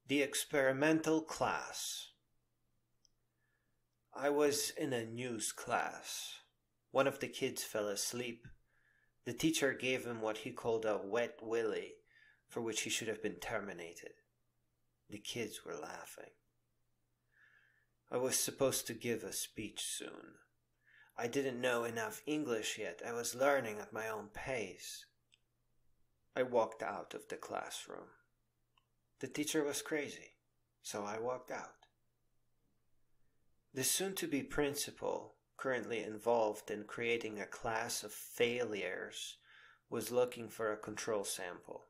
The experimental class. I was in a news class. One of the kids fell asleep. The teacher gave him what he called a wet willy, for which he should have been terminated. The kids were laughing. I was supposed to give a speech soon. I didn't know enough English yet. I was learning at my own pace. I walked out of the classroom. The teacher was crazy, so I walked out. The soon-to-be principal, currently involved in creating a class of failures, was looking for a control sample.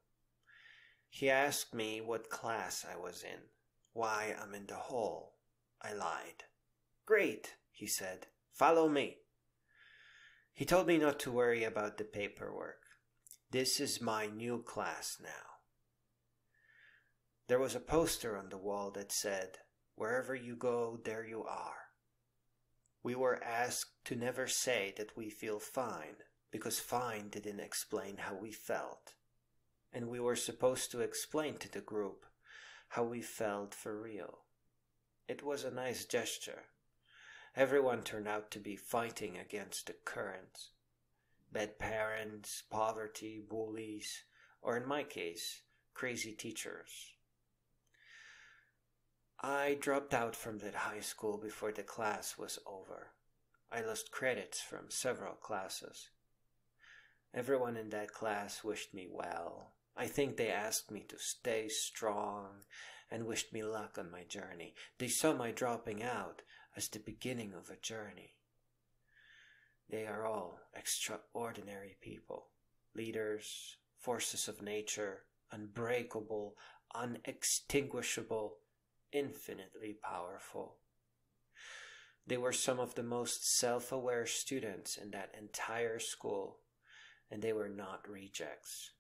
He asked me what class I was in, why I'm in the hall. I lied. "Great," he said. "Follow me." He told me not to worry about the paperwork. This is my new class now. There was a poster on the wall that said, "Wherever you go, there you are." We were asked to never say that we feel fine, because fine didn't explain how we felt. And we were supposed to explain to the group how we felt for real. It was a nice gesture. Everyone turned out to be fighting against the current. Bad parents, poverty, bullies, or in my case, crazy teachers. I dropped out from that high school before the class was over. I lost credits from several classes. Everyone in that class wished me well. I think they asked me to stay strong and wished me luck on my journey. They saw my dropping out as the beginning of a journey. They are all extraordinary people, leaders, forces of nature, unbreakable, unextinguishable, infinitely powerful. They were some of the most self-aware students in that entire school, and they were not rejects.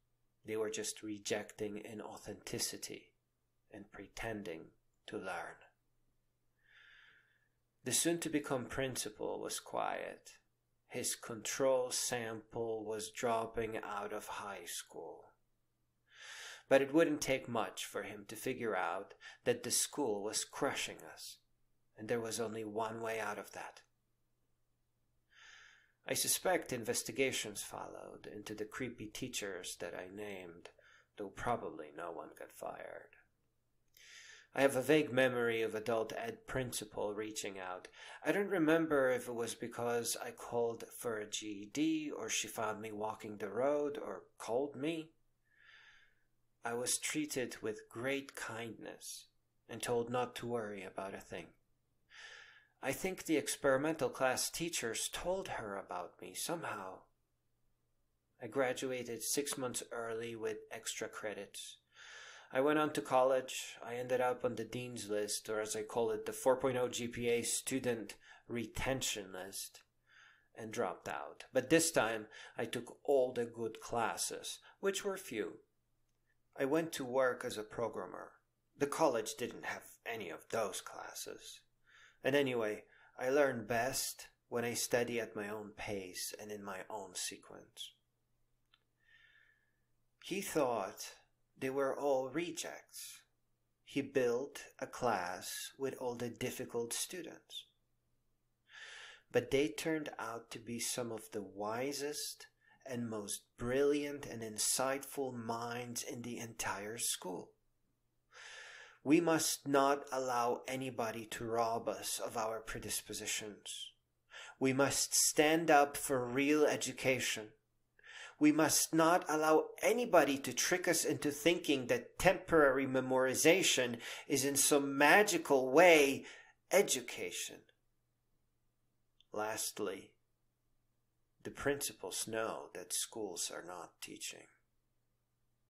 They were just rejecting inauthenticity and pretending to learn. The soon-to-become principal was quiet. His control sample was dropping out of high school. But it wouldn't take much for him to figure out that the school was crushing us, and there was only one way out of that. I suspect investigations followed into the creepy teachers that I named, though probably no one got fired. I have a vague memory of adult ed principal reaching out. I don't remember if it was because I called for a GED or she found me walking the road or called me. I was treated with great kindness and told not to worry about a thing. I think the experimental class teachers told her about me somehow. I graduated 6 months early with extra credits. I went on to college. I ended up on the dean's list, or as I call it, the 4.0 GPA student retention list, and dropped out. But this time, I took all the good classes, which were few. I went to work as a programmer. The college didn't have any of those classes. And anyway, I learn best when I study at my own pace and in my own sequence. He thought they were all rejects. He built a class with all the difficult students. But they turned out to be some of the wisest and most brilliant and insightful minds in the entire school. We must not allow anybody to rob us of our predispositions. We must stand up for real education. We must not allow anybody to trick us into thinking that temporary memorization is in some magical way education. Lastly, the principals know that schools are not teaching.